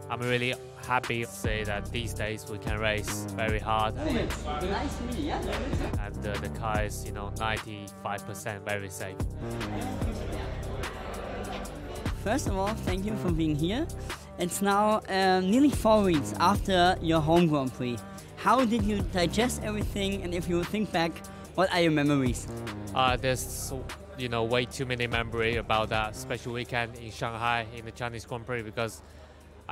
I'm really happy to say that these days we can race very hard, and the car is 95% very safe. First of all, thank you for being here. It's now nearly 4 weeks after your home Grand Prix. How did you digest everything, and if you think back, what are your memories? There's way too many memories about that special weekend in Shanghai in the Chinese Grand Prix, because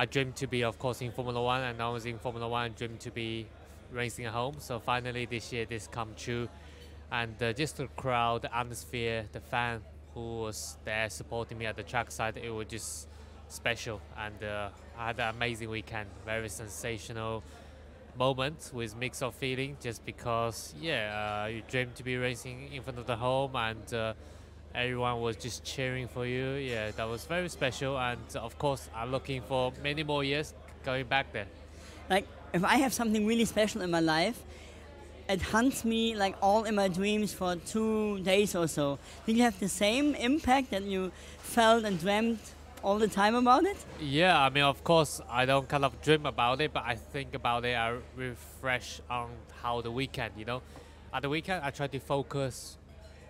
I dreamed to be, of course, in Formula One, and I was in Formula One, dreamed to be racing at home. So finally this year this come true, and just the crowd, the atmosphere, the fan who was there supporting me at the trackside, it was just special. And I had an amazing weekend, very sensational moment with mix of feeling, just because you dream to be racing in front of the home, and everyone was just cheering for you. Yeah, that was very special, and of course I'm looking for many more years going back there. Like, if I have something really special in my life, it haunts me like all in my dreams for 2 days or so. Did you have the same impact that you felt and dreamt all the time about it? Yeah, I mean, of course, I don't kind of dream about it, but I think about it, I refresh on how the weekend, At the weekend, I try to focus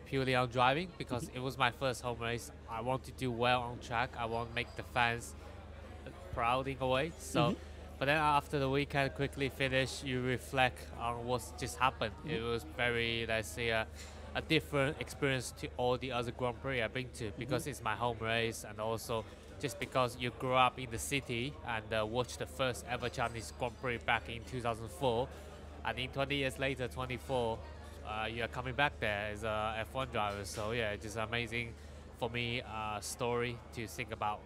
purely on driving, because it was my first home race. I want to do well on track. I want to make the fans proud in a way. So, but then after the weekend quickly finish, you reflect on what's just happened. It was very, let's say, a different experience to all the other Grand Prix I've been to, because it's my home race, and also just because you grew up in the city and watched the first ever Chinese Grand Prix back in 2004, and in 20 years later, 24, you are coming back there as a F1 driver. So yeah, it's just amazing for me story to think about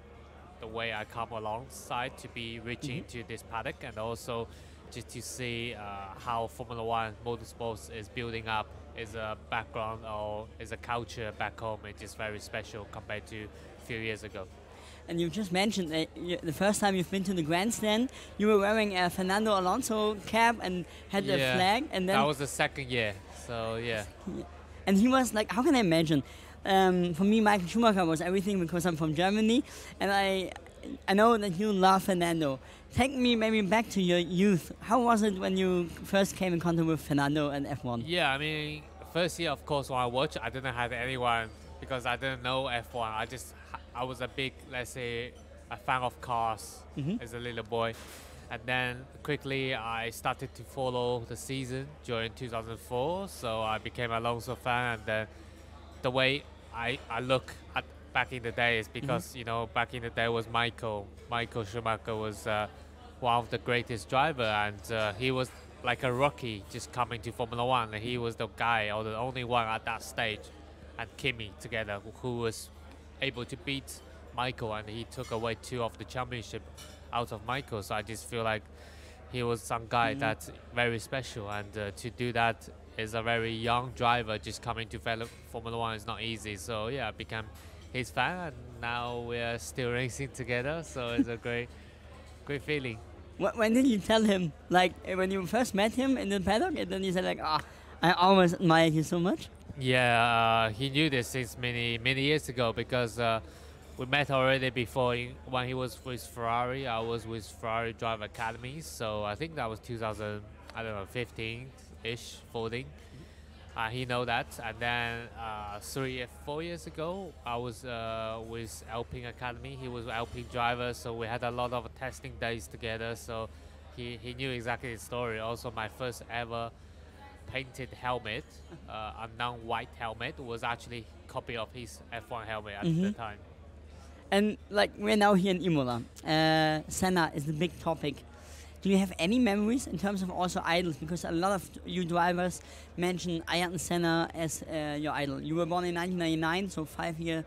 the way I come alongside to be reaching to this paddock, and also just to see how Formula One motorsports is building up as a background or as a culture back home. It's just very special compared to a few years ago. And you just mentioned that the first time you've been to the grandstand, you were wearing a Fernando Alonso cap and had the flag, and then that was the second year. So yeah. And he was like, how can I imagine? For me, Michael Schumacher was everything, because I'm from Germany, and I know that you love Fernando. Take me maybe back to your youth. How was it when you first came in contact with Fernando and F1? Yeah, I mean, first year, of course, when I watched, I didn't have anyone, because I didn't know F1. I was a big, let's say, a fan of cars as a little boy. And then quickly I started to follow the season during 2004. So I became a Alonso fan, and then the way I look at back in the day is because, back in the day was Michael Schumacher was one of the greatest driver, and he was like a rookie just coming to Formula One. And he was the guy, or the only one at that stage, and Kimi together, who was able to beat Michael, and he took away 2 of the championship out of Michael. So I just feel like he was some guy that's very special, and to do that as a very young driver just coming to Formula One is not easy. So yeah, I became his fan, and now we're still racing together. So it's a great feeling. When did you tell him, like when you first met him in the paddock, and then you said like, I always admired you so much? Yeah, he knew this since many years ago, because we met already before when he was with Ferrari. I was with Ferrari Driver Academy, so I think that was 2015-ish, 14. He know that, and then 4 years ago, I was with Alpine Academy. He was Alpine driver, so we had a lot of testing days together. So he knew exactly the story. Also, my first ever painted helmet, a non-white helmet, was actually a copy of his F1 helmet at the time. And like, we're now here in Imola. Senna is the big topic. Do you have any memories in terms of also idols? Because a lot of you drivers mention Ayrton Senna as your idol. You were born in 1999, so 5 years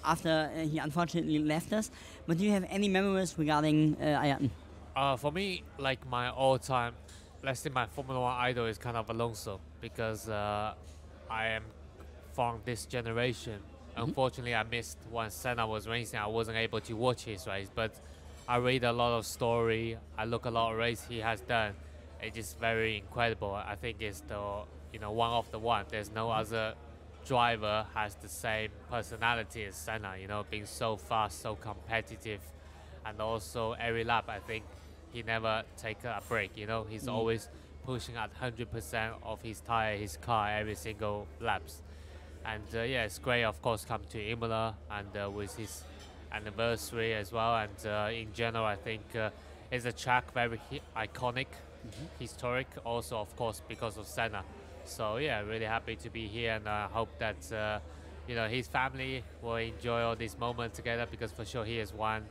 after he unfortunately left us. But do you have any memories regarding Ayrton? For me, like my all-time, let's say my Formula One idol is kind of Alonso, because I am from this generation. Unfortunately, I missed when Senna was racing. I wasn't able to watch his race, but I read a lot of story. I look a lot of race he has done. It's just very incredible. I think it's the one of the one. There's no other driver has the same personality as Senna. Being so fast, so competitive, and also every lap I think he never take a break. You know, he's always pushing at 100% of his tire, his car every single laps. And yeah, it's great, of course, come to Imola and with his anniversary as well. And in general, I think it's a track very iconic, historic, also, of course, because of Senna. So yeah, really happy to be here, and I hope that you know, his family will enjoy all these moments together, because for sure he is one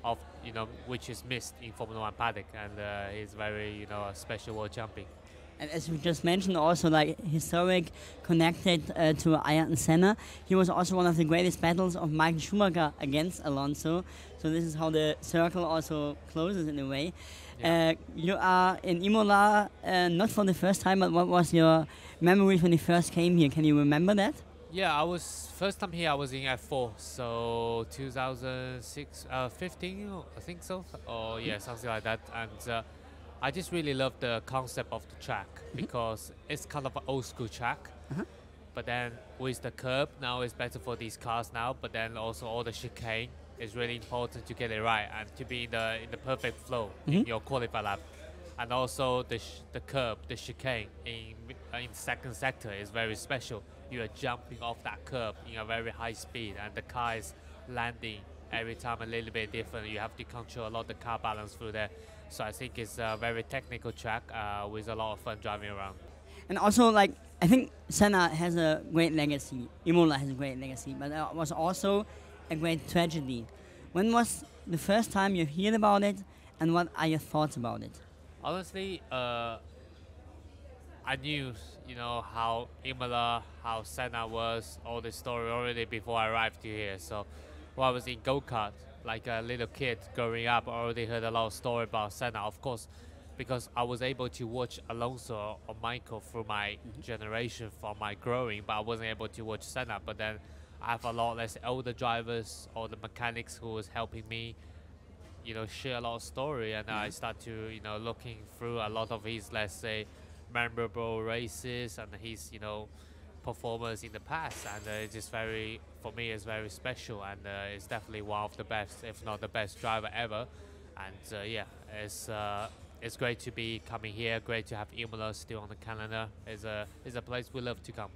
of, you know, which is missed in Formula One paddock, and he's very, you know, a special world champion. And as we just mentioned, also like historic, connected to Ayrton Senna. He was also one of the greatest battles of Michael Schumacher against Alonso. So this is how the circle also closes in a way. Yeah. You are in Imola, not for the first time, but what was your memory when you first came here? Can you remember that? Yeah, I was first time here. I was in F4, so 2006, 15, I think so, or yeah, something like that. And I just really love the concept of the track, because it's kind of an old school track. But then with the curb, now it's better for these cars now. But then also all the chicane is really important to get it right and to be in the perfect flow in your qualify lap. And also the curb, the chicane in second sector is very special. You are jumping off that curb in a very high speed, and the car is landing every time a little bit different. You have to control a lot of the car balance through there. So I think it's a very technical track with a lot of fun driving around. And also, like, I think Senna has a great legacy. Imola has a great legacy, but it was also a great tragedy. When was the first time you heard about it, and what are your thoughts about it? Honestly, I knew, you know, how Imola, how Senna was, all the story already before I arrived here. So when I was in go-kart, like a little kid growing up, I already heard a lot of story about Senna, of course, because I was able to watch Alonso or Michael through my generation from my growing, but I wasn't able to watch Senna. But then I have a lot less older drivers or the mechanics who was helping me, you know, share a lot of story, and I start to, you know, looking through a lot of his, let's say, memorable races and his, you know, performance in the past, and it's just very, for me, it's very special, and it's definitely one of the best, if not the best driver ever. And yeah, it's great to be coming here. Great to have Imola still on the calendar. It's a place we love to come.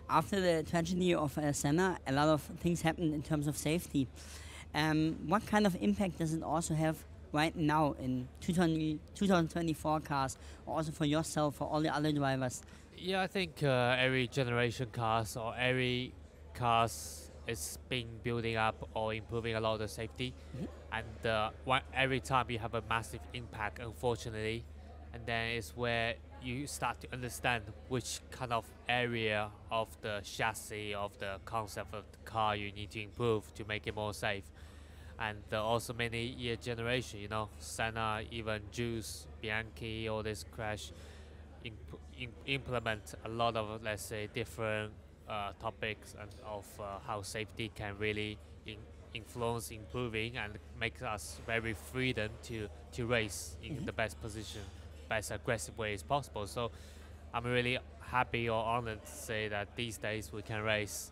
After the tragedy of Senna, a lot of things happened in terms of safety. What kind of impact does it also have right now in 2024 cars, or also for yourself, for all the other drivers? Yeah, I think every generation cars or every cars is being building up or improving a lot of the safety, and every time you have a massive impact, unfortunately, and then it's where you start to understand which kind of area of the chassis, of the concept of the car you need to improve to make it more safe. And also many year generation, you know, Senna, even Juice, Bianchi, all this crash, implement a lot of, let's say, different topics and of how safety can really influence improving and make us very freedom to race in the best position, best aggressive way as possible. So I'm really happy or honored to say that these days we can race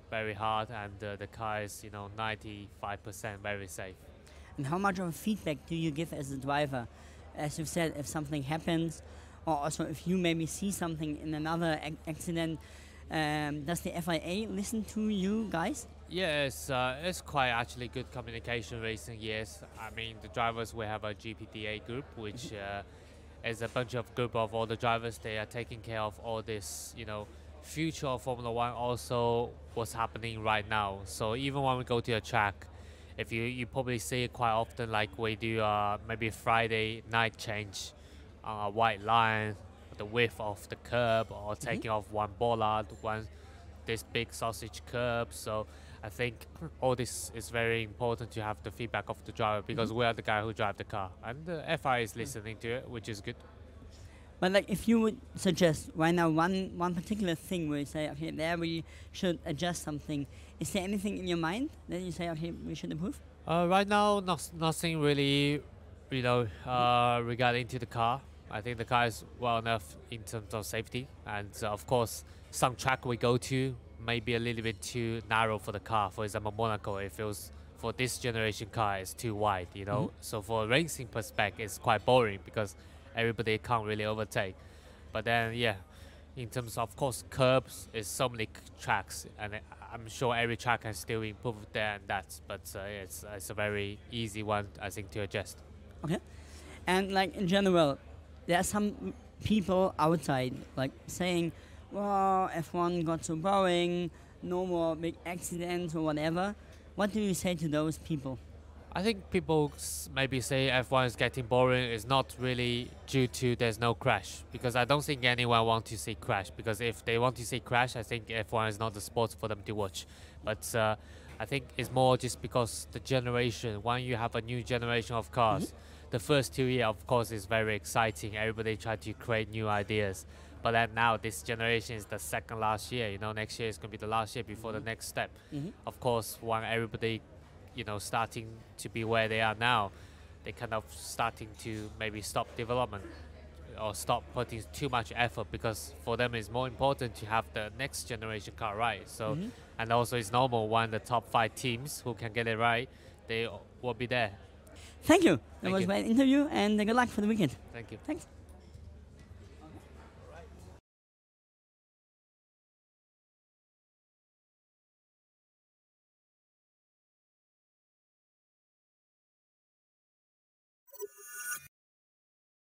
very hard, and the car is, you know, 95% very safe. And how much of feedback do you give as a driver? As you said, if something happens, or also if you maybe see something in another accident, does the FIA listen to you guys? Yeah, it's quite actually good communication recent years. I mean, the drivers, we have a GPDA group, which is a bunch of group of all the drivers. They are taking care of all this, you know, future of Formula One, also what's happening right now. So even when we go to a track, if you probably see it quite often, like we do maybe Friday night change on a white line, the width of the curb, or taking off one bollard, this big sausage curb. So I think all this is very important to have the feedback of the driver, because we are the guy who drive the car, and the FI is listening to it, which is good. But like, if you would suggest right now one particular thing where you say, okay, there we should adjust something, is there anything in your mind that you say, okay, we should improve? Right now, nothing really, you know, regarding to the car. I think the car is well enough in terms of safety, and of course, some track we go to may be a little bit too narrow for the car. For example, Monaco, it feels for this generation car is too wide, you know. So for a racing perspective, it's quite boring because everybody can't really overtake. But then, yeah, in terms of course, curbs is so many tracks, and I'm sure every track can still improve there and that. But it's a very easy one, I think, to adjust. Okay. And like in general, there are some people outside like saying, "Well, F1 got so boring, no more big accidents or whatever." What do you say to those people? I think people maybe say F1 is getting boring is not really due to there's no crash, because I don't think anyone wants to see crash, because if they want to see crash, I think F1 is not the sport for them to watch. But I think it's more just because the generation, when you have a new generation of cars, the first 2 years of course is very exciting, everybody try to create new ideas. But then now this generation is the second last year, you know, next year is going to be the last year before the next step. Of course, when everybody, you know, starting to be where they are now, they kind of starting to maybe stop development or stop putting too much effort, because for them it's more important to have the next generation car right. So, and also it's normal when the top 5 teams who can get it right, they will be there. Thank you. That Thank was you. my interview, and good luck for the weekend. Thank you. Thanks.